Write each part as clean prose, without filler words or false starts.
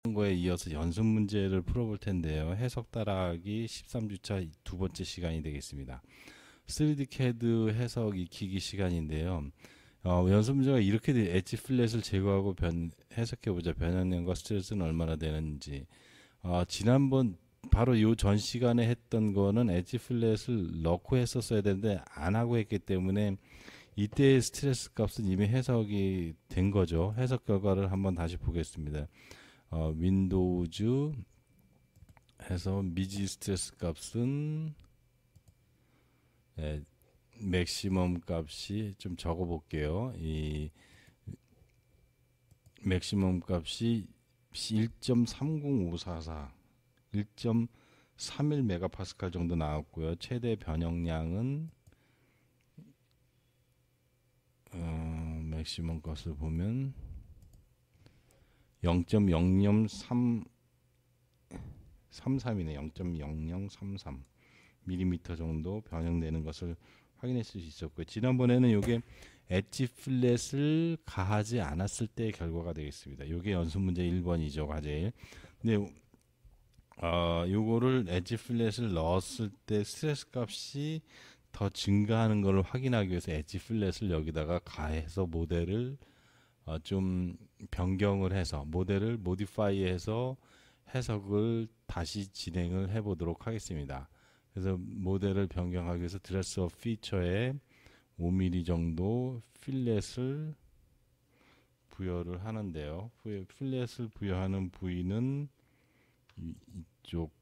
거에 이어서 연습 문제를 풀어볼 텐데요. 해석 따라하기 13주차 두 번째 시간이 되겠습니다. 3D CAD 해석 익히기 시간인데요. 연습 문제가 이렇게 돼. 엣지 플랫을 제거하고 해석해보자. 변형량과 스트레스는 얼마나 되는지. 지난번 바로 요 전 시간에 했던 거는 엣지 플랫을 넣고 했었어야 되는데 안 하고 했기 때문에 이때의 스트레스 값은 이미 해석이 된 거죠. 해석 결과를 한번 다시 보겠습니다. 윈도우즈 해서 미지 스트레스 값은 맥시멈 값이 좀 적어 볼게요. 이 맥시멈 값이 1.30544 1.31 메가파스칼 정도 나왔고요. 최대 변형량은 맥시멈 값을 보면 0.0033이네. 0.0033 밀리미터 정도 변형되는 것을 확인할 수 있었고요. 지난번에는 이게 엣지 플랫을 가하지 않았을 때의 결과가 되겠습니다. 이게 연습 문제 1번이죠, 과제 1. 근데 요거를 엣지 플랫을 넣었을 때 스트레스 값이 더 증가하는 것을 확인하기 위해서 엣지 플랫을 여기다가 가해서 모델을 좀 변경을 해서 모델을 모디파이해서 해석을 다시 진행을 해보도록 하겠습니다. 그래서 모델을 변경하기 위해서 드레스업 피처에 5mm 정도 필렛을 부여를 하는데요. 필렛을 부여하는 부위는 이쪽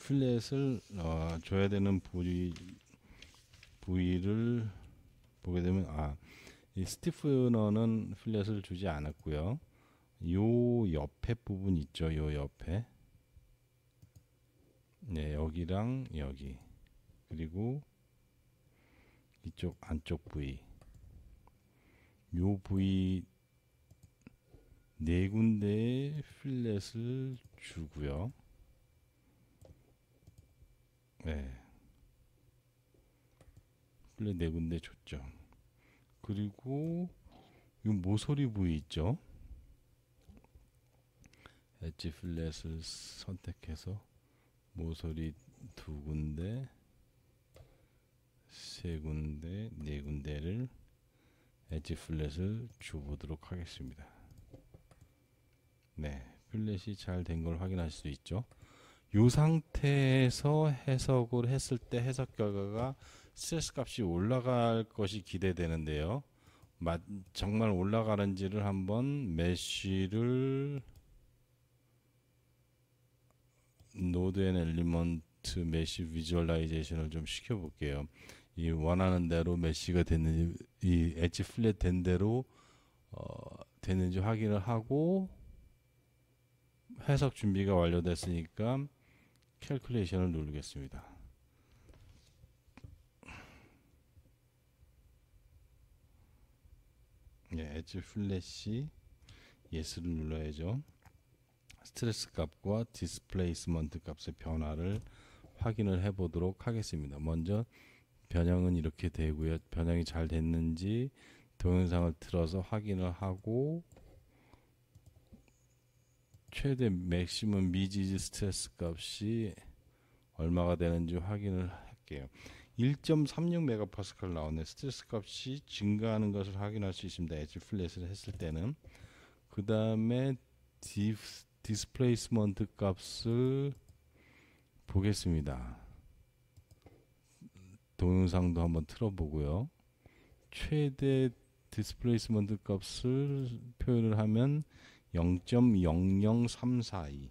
필렛을 줘야 되는 부위를 보게 되면 이 스티프너는 필렛을 주지 않았고요. 요 옆에 부분 있죠. 요 옆에 여기랑 여기 그리고 이쪽 안쪽 부위 요 부위 네 군데에 필렛을 주고요. 필렛 네 군데 줬죠. 그리고 이 모서리 부위 있죠. 엣지 필렛을 선택해서 모서리 두 군데, 세 군데, 네 군데를 엣지 필렛을 줘보도록 하겠습니다. 필렛이 잘 된 걸 확인할 수 있죠. 이 상태에서 해석을 했을 때 해석 결과가 스트레스 값이 올라갈 것이 기대되는데요. 정말 올라가는지를 한번 메쉬를 노드 앤 엘리먼트 메쉬 비주얼라이제이션을 좀 시켜볼게요. 이 원하는 대로 메쉬가 됐는지 이 엣지 플랫 된 대로 됐는지 확인을 하고 해석 준비가 완료됐으니까 캘큘레이션을 누르겠습니다. 엣지 플랫이 예스를 눌러야죠. 스트레스 값과 디스플레이스먼트 값의 변화를 확인을 해 보도록 하겠습니다. 먼저 변형은 이렇게 되고요. 변형이 잘 됐는지 동영상을 틀어서 확인을 하고 최대 맥시멈 미지즈 스트레스 값이 얼마가 되는지 확인을 할게요. 1.36 메가파스칼 나오네. 스트레스 값이 증가하는 것을 확인할 수 있습니다. 엣지 플랫을 했을 때는. 그 다음에 디스플레이스먼트 값을 보겠습니다. 동영상도 한번 틀어보고요. 최대 디스플레이스먼트 값을 표현을 하면 0.00342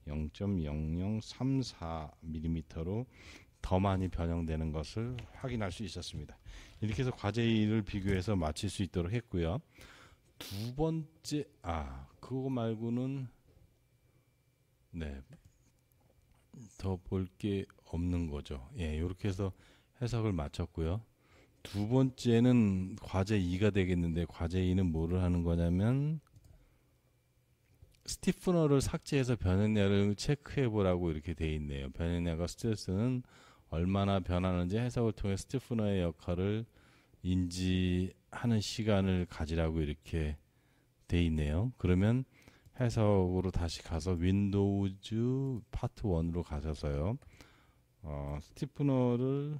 0.0034mm로 더 많이 변형되는 것을 확인할 수 있었습니다. 이렇게 해서 과제 1을 비교해서 마칠 수 있도록 했고요. 두 번째 그거 말고는 더 볼 게 없는 거죠. 이렇게 해서 해석을 마쳤고요. 두 번째는 과제 2가 되겠는데 과제 2는 뭐를 하는 거냐면 스티프너를 삭제해서 변형량을 체크해 보라고 이렇게 돼 있네요. 변형량과 스트레스는 얼마나 변하는지 해석을 통해 스티프너의 역할을 인지하는 시간을 가지라고 이렇게 돼 있네요. 그러면 해석으로 다시 가서 윈도우즈 파트 1으로 가셔서요. 스티프너를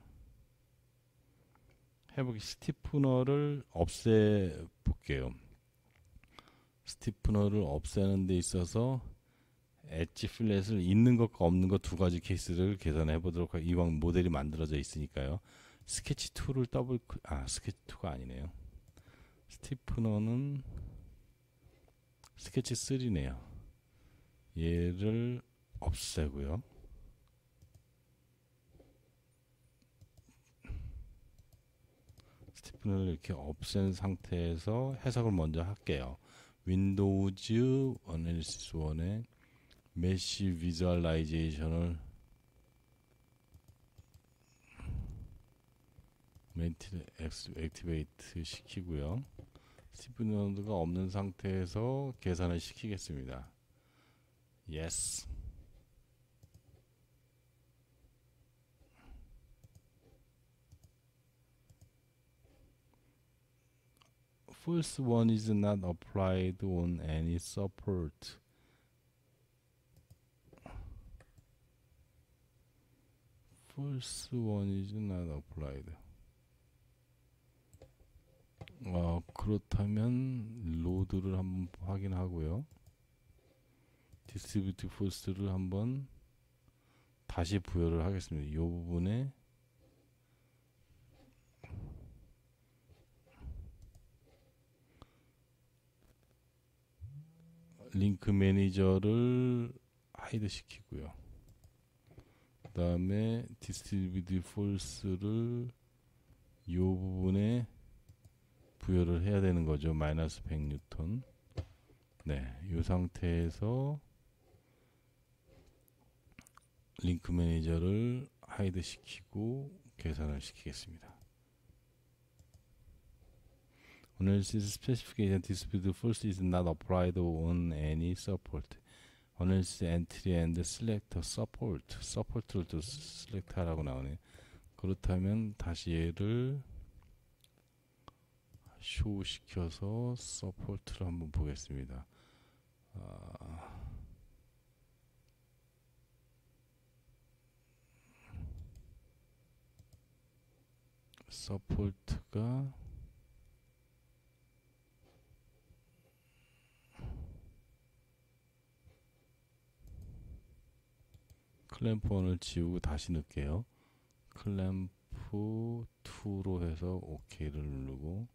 없애 볼게요. 스티프너를 없애는 데 있어서 엣지 플랫을 있는 것과 없는 것 두 가지 케이스를 계산해 보도록 할게요. 이왕 모델이 만들어져 있으니까요. 스케치 2를 스케치 2가 아니네요. 스티프너는 스케치 3네요. 얘를 없애고요. 스티프너를 이렇게 없앤 상태에서 해석을 먼저 할게요. 윈도우즈 어널리시스 1에 메시 비주얼라이제이션을 액티베이트 시키고요. 스티프너가 없는 상태에서 계산을 시키겠습니다. Yes. False one is not applied on any support. False one is not applied. 그렇다면 로드를 한번 확인하고요. 디스트리뷰트 포스를 한번 다시 부여를 하겠습니다. 이 부분에 링크 매니저를 하이드 시키고요. 그 다음에 디스트리뷰트 폴스를 이 부분에 부여를 해야 되는 거죠. 마이너스 100뉴턴. 네, 이 상태에서 링크 매니저를 하이드 시키고 계산을 시키겠습니다. Analysis specification dispute false is not applied on any support. Analysis entry and select support. support를 또 select 하라고 나오네. 그렇다면 다시 얘를 쇼 시켜서 support를 한번 보겠습니다. support가 클램프 1을 지우고 다시 넣을게요. 클램프 2로 해서 OK를 누르고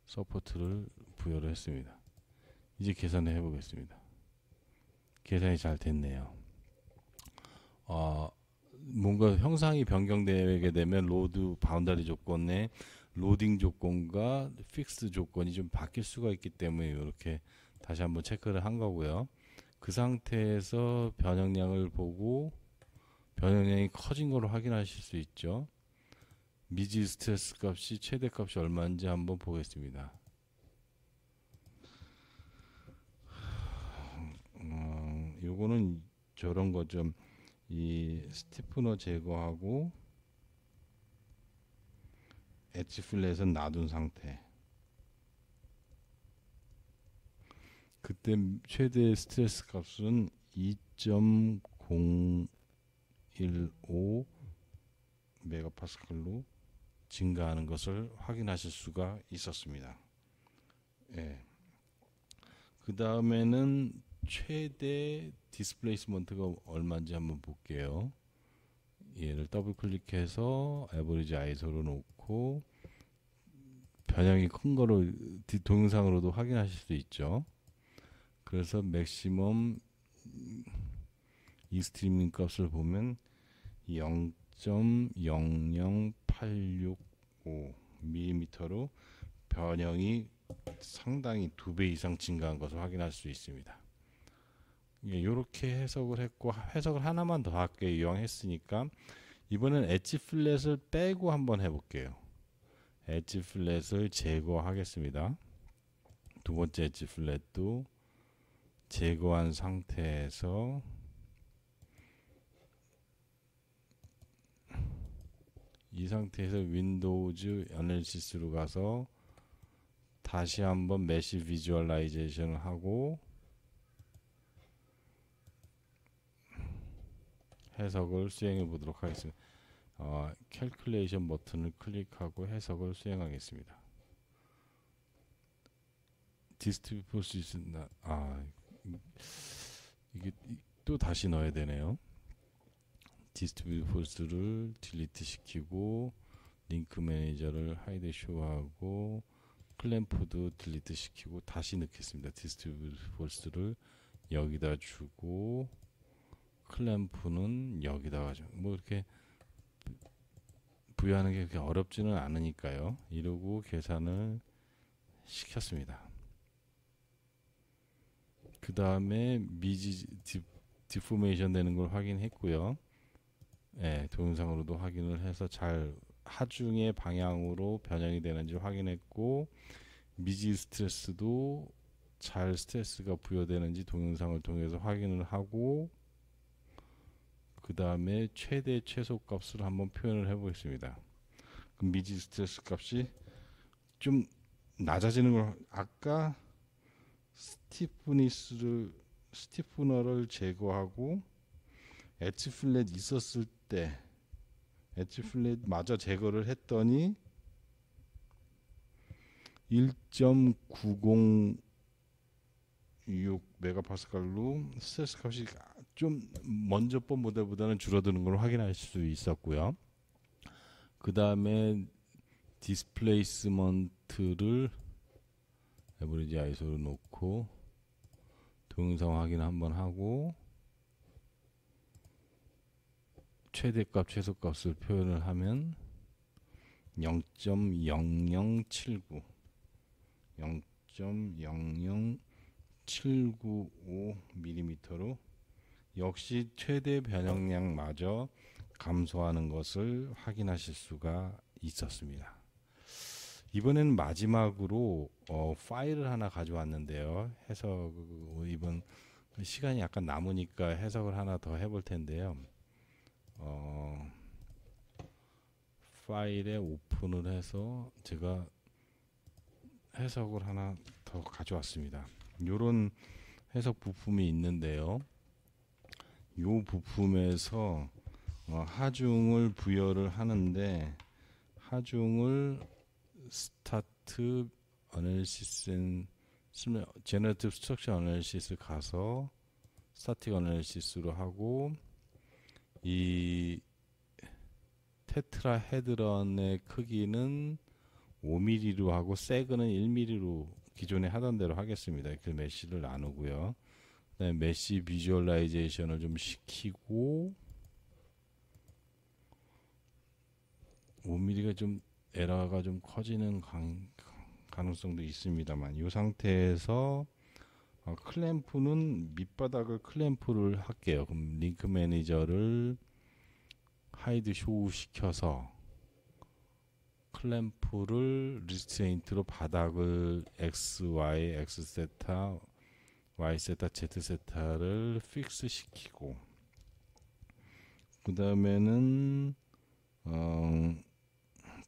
서포트를 부여를 했습니다. 이제 계산을 해보겠습니다. 계산이 잘 됐네요. 뭔가 형상이 변경되게 되면 로드 바운더리 조건에 로딩 조건과 픽스 조건이 좀 바뀔 수가 있기 때문에 이렇게 다시 한번 체크를 한 거고요. 그 상태에서 변형량을 보고 변형량이 커진 걸로 확인하실 수 있죠. 미지 스트레스 값이 최대 값이 얼마인지 한번 보겠습니다. 요거는 저런 거죠. 이 스티프너 제거하고 엣지 플랫은 놔둔 상태. 그때 최대 스트레스 값은 2.015 메가파스칼로 증가하는 것을 확인하실 수가 있었습니다. 예. 그 다음에는 최대 디스플레이스먼트가 얼마인지 한번 볼게요. 얘를 더블 클릭해서 에버리지 아이소로 놓고 변형이 큰 거로 동영상으로도 확인하실 수 있죠. 그래서 맥시멈 이 스트리밍 값을 보면 0.00865mm로 변형이 상당히 2배 이상 증가한 것을 확인할 수 있습니다. 이렇게 해석을 했고, 해석을 하나만 더 할게요. 이왕 했으니까 이번엔 엣지 플랫을 빼고 한번 해볼게요. 엣지 플랫을 제거하겠습니다. 두 번째 엣지 플랫도 제거한 상태에서 이 상태에서 윈도우즈 애널리시스로 가서 다시 한번 메시 비주얼라이제이션을 하고 해석을 수행해 보도록 하겠습니다. 캘큘레이션 버튼을 클릭하고 해석을 수행하겠습니다. 디스트리뷰 볼 수 있나? 이게 또 다시 넣어야 되네요. 디스트리뷰 폴스를 딜리트 시키고 링크 매니저를 하이드 쇼하고 클램프도 딜리트 시키고 다시 넣겠습니다. 디스트리뷰 폴스를 여기다 주고 클램프는 여기다가 뭐 이렇게 부여하는 게 그렇게 어렵지는 않으니까요. 이러고 계산을 시켰습니다. 그 다음에 미지 디포메이션 되는 걸 확인했고요. 네, 동영상으로도 확인을 해서 잘 하중의 방향으로 변형이 되는지 확인했고, 미지 스트레스도 잘 스트레스가 부여되는지 동영상을 통해서 확인을 하고, 그 다음에 최대 최소 값을 한번 표현을 해보겠습니다. 그럼 미지 스트레스 값이 좀 낮아지는 걸, 아까 스티프너를 제거하고 엣지 플랫 있었을 때 엣지 플랫 마저 제거를 했더니 1.906 메가파스칼로 스트레스 값이 좀 먼저 본 모델보다는 줄어드는 걸 확인할 수 있었고요. 그 다음에 디스플레이스먼트를 에버리지 아이소로 놓고 동영상 확인 한번 하고 최대값 최소값을 표현을 하면 0.00795 0.00795mm로 역시 최대 변형량마저 감소하는 것을 확인하실 수가 있었습니다. 이번에는 마지막으로 파일을 하나 가져왔는데요. 해석 이번 시간이 약간 남으니까 해석을 하나 더 해볼 텐데요. 파일에 오픈을 해서 제가 해석을 하나 더 가져왔습니다. 이런 해석 부품이 있는데요. 이 부품에서 하중을 부여를 하는데 하중을 스타트 어널리시스 제너러티브 스트럭처 어널리시스 가서 스타틱 어널리시스로 하고 이 테트라 헤드런의 크기는 5mm로 하고 세그는 1mm로 기존에 하던 대로 하겠습니다. 그 메시를 나누고요. 그다음에 메시 비주얼라이제이션을 좀 시키고 5mm가 좀 에러가 좀 커지는 가능성도 있습니다만 이 상태에서 클램프는 밑바닥을 클램프를 할게요. 그럼 링크 매니저를 하이드 쇼 시켜서 클램프를 리스트레인트로 바닥을 X, Y, X 세타, Y 세타, Z 세타를 픽스 시키고 그 다음에는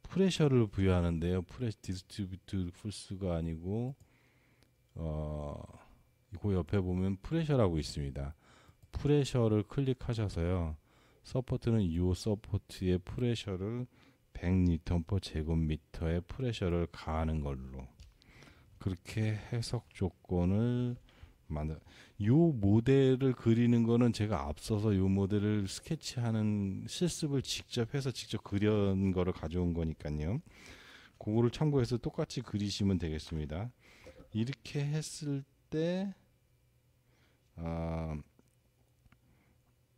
프레셔를 부여하는데요. 디스트리뷰트 풀스가 아니고 그 옆에 보면 프레셔라고 있습니다. 프레셔를 클릭하셔서요. 서포트는 이 서포트의 프레셔를 100N/per 제곱미터의 프레셔를 가하는 걸로 그렇게 해석 조건을 이 모델을 그리는 거는 제가 앞서서 이 모델을 스케치하는 실습을 직접 해서 직접 그린 거를 가져온 거니까요. 그거를 참고해서 똑같이 그리시면 되겠습니다. 이렇게 했을 때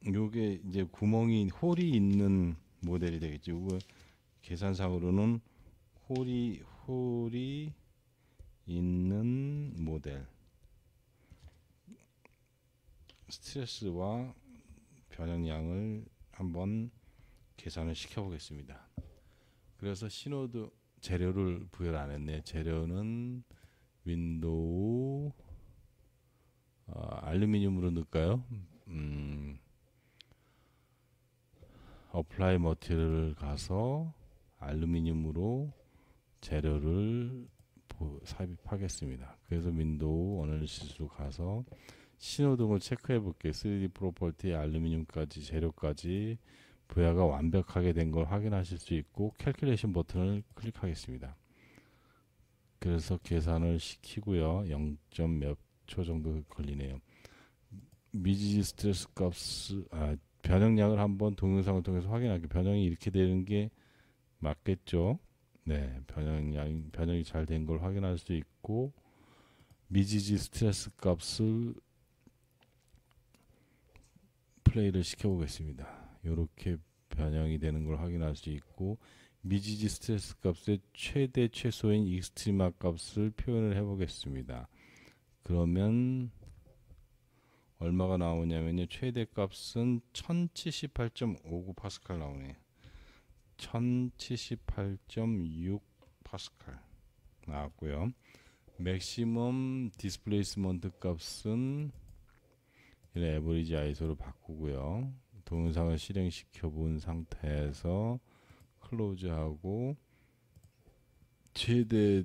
요게 이제 홀이 있는 모델이 되겠죠. 이거 계산상으로는 홀이 있는 모델. 스트레스와 변형량을 한번 계산을 시켜 보겠습니다. 그래서 신호도 재료를 부여를 안 했네. 재료는 윈도우 알루미늄으로 넣을까요? 어플라이 머티리얼을 가서 알루미늄으로 재료를 삽입하겠습니다. 그래서 윈도우 어널리시스로 가서 신호등을 체크해 볼게요. 3D 프로퍼티, 알루미늄까지, 재료까지 부하가 완벽하게 된 걸 확인하실 수 있고 캘큘레이션 버튼을 클릭하겠습니다. 그래서 계산을 시키고요. 0. 몇 초 정도 걸리네요. 미지지 스트레스 값을 변형량을 한번 동영상을 통해서 확인할게요. 변형이 이렇게 되는 게 맞겠죠? 네, 변형이 잘 된 걸 확인할 수 있고 미지지 스트레스 값을 플레이를 시켜보겠습니다. 이렇게 변형이 되는 걸 확인할 수 있고 미지지 스트레스 값의 최대 최소인 익스트리마 값을 표현을 해보겠습니다. 그러면 얼마가 나오냐면요. 최대 값은 1078.59 파스칼 나오네요. 1078.6 파스칼 나왔고요. 맥시멈 디스플레이스먼트 값은 에버리지 아이소로 바꾸고요. 동영상을 실행시켜 본 상태에서 클로즈하고 최대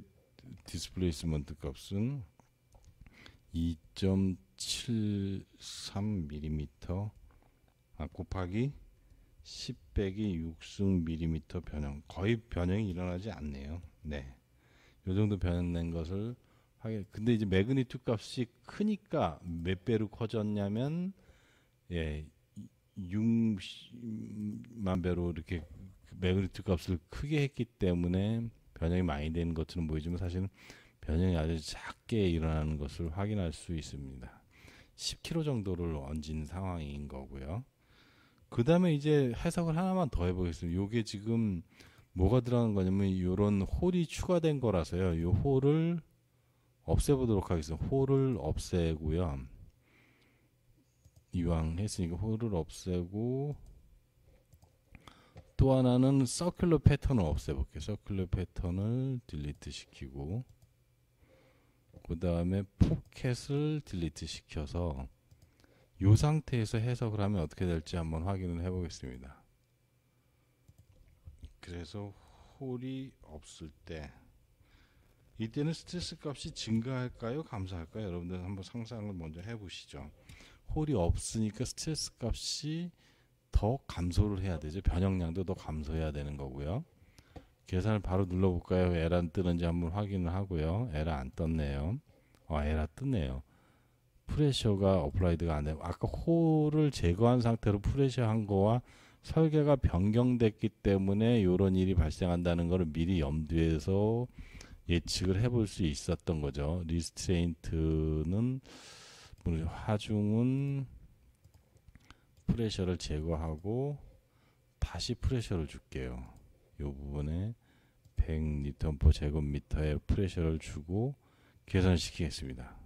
디스플레이스먼트 값은 2.73mm 곱하기 10 빼기 6승 변형. 거의 변형이 일어나지 않네요. 네, 이 정도 변형된 것을 하게. 근데 이제 매그니튜드 값이 크니까 몇 배로 커졌냐면 6만 배로 이렇게 매그니튜드 값을 크게 했기 때문에 변형이 많이 되는 것처럼 보이지만 사실은 변형이 아주 작게 일어나는 것을 확인할 수 있습니다. 10kg 정도를 얹은 상황인 거고요. 그 다음에 이제 해석을 하나만 더 해보겠습니다. 요게 지금 뭐가 들어간 거냐면 이런 홀이 추가된 거라서요. 이 홀을 없애보도록 하겠습니다. 홀을 없애고요. 이왕 했으니까 홀을 없애고 또 하나는 서큘러 패턴을 없애볼게요. 서큘러 패턴을 딜리트 시키고 그 다음에 포켓을 딜리트 시켜서 이 상태에서 해석을 하면 어떻게 될지 한번 확인을 해보겠습니다. 그래서 홀이 없을 때 이때는 스트레스 값이 증가할까요? 감소할까요? 여러분들 한번 상상을 먼저 해보시죠. 홀이 없으니까 스트레스 값이 더 감소를 해야 되죠. 변형량도 더 감소해야 되는 거고요. 계산을 바로 눌러볼까요? 에러 안 뜨는지 한번 확인을 하고요. 에러 안 떴네요. 에러 뜨네요. 프레셔가 어플라이드가 안 되고 아까 홀을 제거한 상태로 프레셔 한 거와 설계가 변경됐기 때문에 이런 일이 발생한다는 것을 미리 염두에서 예측을 해볼 수 있었던 거죠. 리스트레인트는 하중은 프레셔를 제거하고 다시 프레셔를 줄게요. 이 부분에 100Nm 제곱미터의 프레셔를 주고 계산시키겠습니다.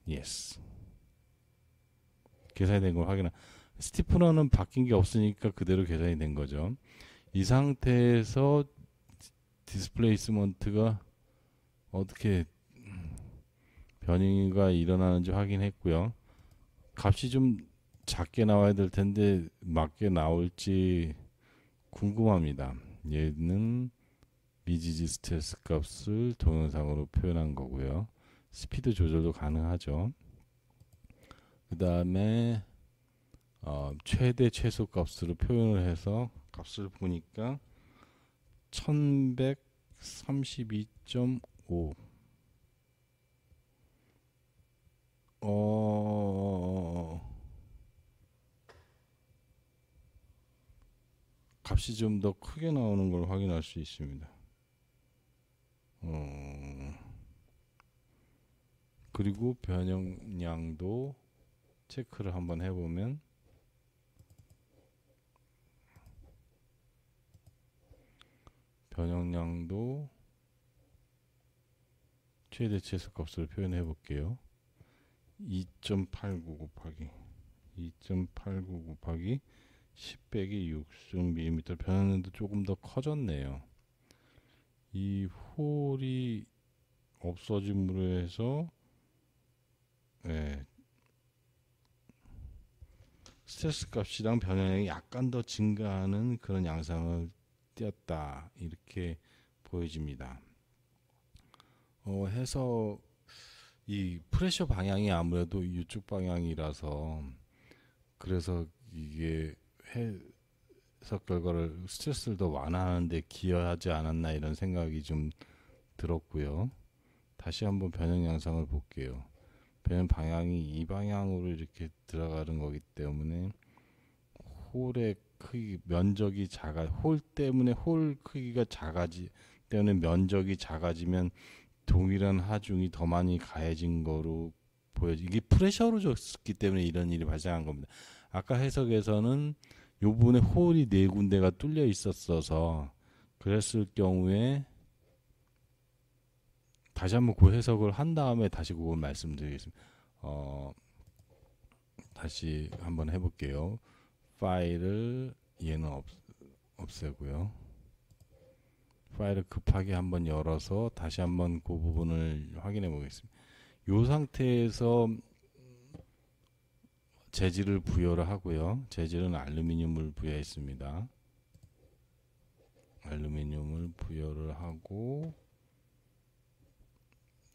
예스. 계산이 된 걸 확인하. 스티프너는 바뀐 게 없으니까 그대로 계산이 된 거죠. 이 상태에서 디스플레이스먼트가 어떻게 변이가 일어나는지 확인했고요. 값이 좀 작게 나와야 될 텐데 맞게 나올지 궁금합니다. 얘는 미지지 스트레스 값을 동영상으로 표현한 거고요. 스피드 조절도 가능하죠. 그 다음에 최대 최소 값으로 표현을 해서 값을 보니까 1132.5 값이 좀 더 크게 나오는 걸 확인할 수 있습니다. 그리고 변형량도 체크를 한번 해보면 변형량도 최대 최소 값을 표현해 볼게요. 2.89 곱하기 10 빼기 6mm 변형량도 조금 더 커졌네요. 이 홀이 없어짐으로 해서 스트레스 값이랑 변형량이 약간 더 증가하는 그런 양상을 띄었다. 이렇게 보여집니다. 해석 이 프레셔 방향이 아무래도 이쪽 방향이라서 그래서 이게 해석 결과를 스트레스를 더 완화하는 데 기여하지 않았나 이런 생각이 좀 들었고요. 다시 한번 변형 양상을 볼게요. 변형 방향이 이 방향으로 이렇게 들어가는 거기 때문에 홀의 크기 면적이 홀 때문에 홀 크기가 때문에 면적이 작아지면 동일한 하중이 더 많이 가해진 거로 이게 프레셔로 줬기 때문에 이런 일이 발생한 겁니다. 아까 해석에서는 요 부분에 홀이 네 군데가 뚫려 있었어서 그랬을 경우에 다시 한번 그 해석을 한 다음에 다시 그걸 말씀드리겠습니다. 다시 한번 해볼게요. 파일을 얘는 없애고요. 파일을 급하게 한번 열어서 다시 한번 그 부분을 확인해 보겠습니다. 이 상태에서 재질을 부여를 하고요. 재질은 알루미늄을 부여했습니다. 알루미늄을 부여를 하고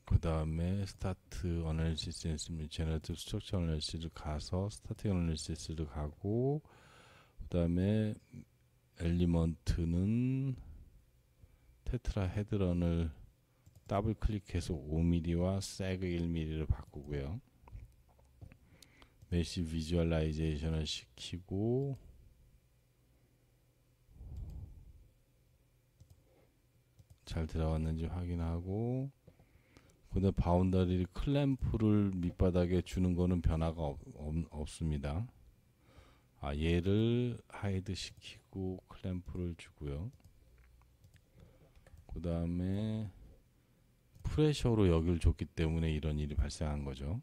그 다음에 스타트 어널리시스 했으면 제너레이티브 스트럭처 어널리시스를 가서 스타틱 어널리시스를 가고 그 다음에 엘리먼트는 테트라 헤드런을 더블 클릭해서 5mm와 세그 1mm를 바꾸고요. 메시 비주얼라이제이션을 시키고 잘 들어갔는지 확인하고 그다음 바운더리 클램프를 밑바닥에 주는 거는 변화가 없습니다. 얘를 하이드 시키고 클램프를 주고요. 그 다음에 프레셔로 여기를 줬기 때문에 이런 일이 발생한 거죠.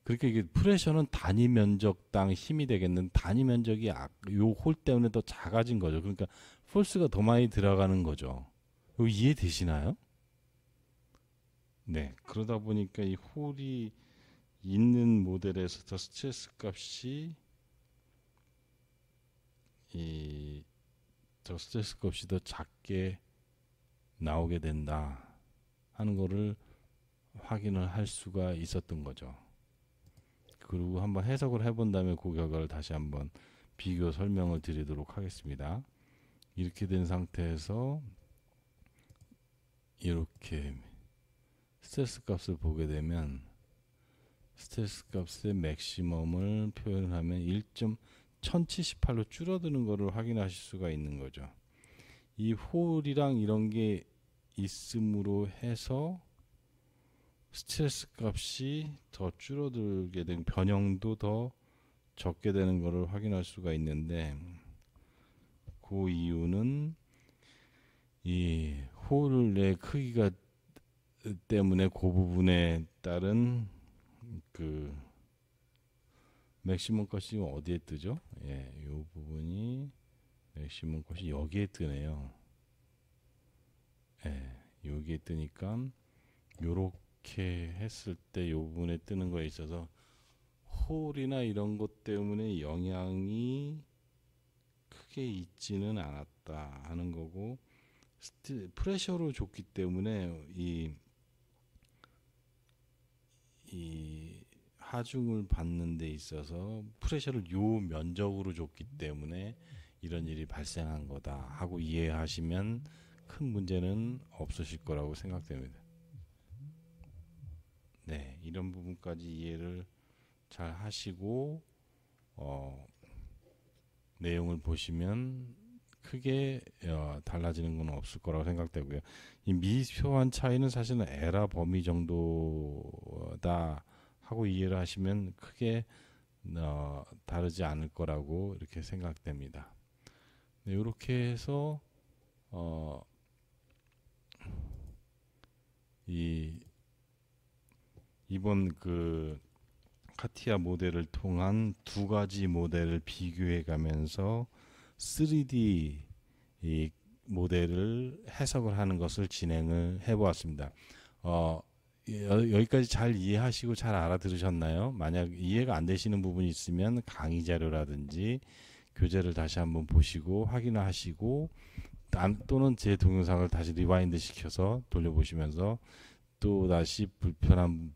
그러니까 이게 프레셔는 단위 면적당 힘이 되겠는데 단위 면적이 요 홀 때문에 더 작아진 거죠. 그러니까 포스가 더 많이 들어가는 거죠. 이거 이해되시나요? 네, 그러다 보니까 이 홀이 있는 모델에서 더 스트레스 값이 더 스트레스 값이 더 작게 나오게 된다 하는 거를 확인을 할 수가 있었던 거죠. 그리고 한번 해석을 해본 다음에 그 결과를 다시 한번 비교 설명을 드리도록 하겠습니다. 이렇게 된 상태에서 이렇게 스트레스 값을 보게 되면 스트레스 값의 맥시멈을 표현하면 1078로 줄어드는 것을 확인하실 수가 있는 거죠. 이 홀이랑 이런 게 있음으로 해서 스트레스 값이 더 줄어들게 된 변형도 더 적게 되는 것을 확인할 수가 있는데 그 이유는 이 홀의 크기가 때문에 그 부분에 따른 그 맥시멈 값이 어디에 뜨죠? 예, 이 부분이 맥시멈 값이 여기에 뜨네요. 예, 여기에 뜨니까 요렇게 했을 때 이 부분에 뜨는 거에 있어서 홀이나 이런 것 때문에 영향이 크게 있지는 않았다 하는 거고 프레셔로 줬기 때문에 이 하중을 받는 데 있어서 프레셔를 요 면적으로 줬기 때문에 이런 일이 발생한 거다 하고 이해하시면 큰 문제는 없으실 거라고 생각됩니다. 네, 이런 부분까지 이해를 잘 하시고 내용을 보시면 크게 달라지는 건 없을 거라고 생각되고요. 이 미표한 차이는 사실은 에라 범위 정도다 하고 이해를 하시면 크게 다르지 않을 거라고 이렇게 생각됩니다. 네, 이렇게 해서 이번 그 카티아 모델을 통한 두 가지 모델을 비교해 가면서 3D 이 모델을 해석을 하는 것을 진행을 해 보았습니다. 여기까지 잘 이해하시고 잘 알아들으셨나요? 만약 이해가 안 되시는 부분이 있으면 강의 자료라든지 교재를 다시 한번 보시고 확인하시고 또는 제 동영상을 다시 리와인드 시켜서 돌려보시면서 또 다시 불편한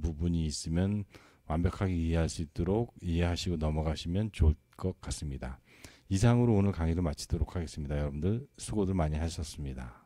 부분이 있으면 완벽하게 이해할 수 있도록 이해하시고 넘어가시면 좋을 것 같습니다. 이상으로 오늘 강의를 마치도록 하겠습니다. 여러분들 수고들 많이 하셨습니다.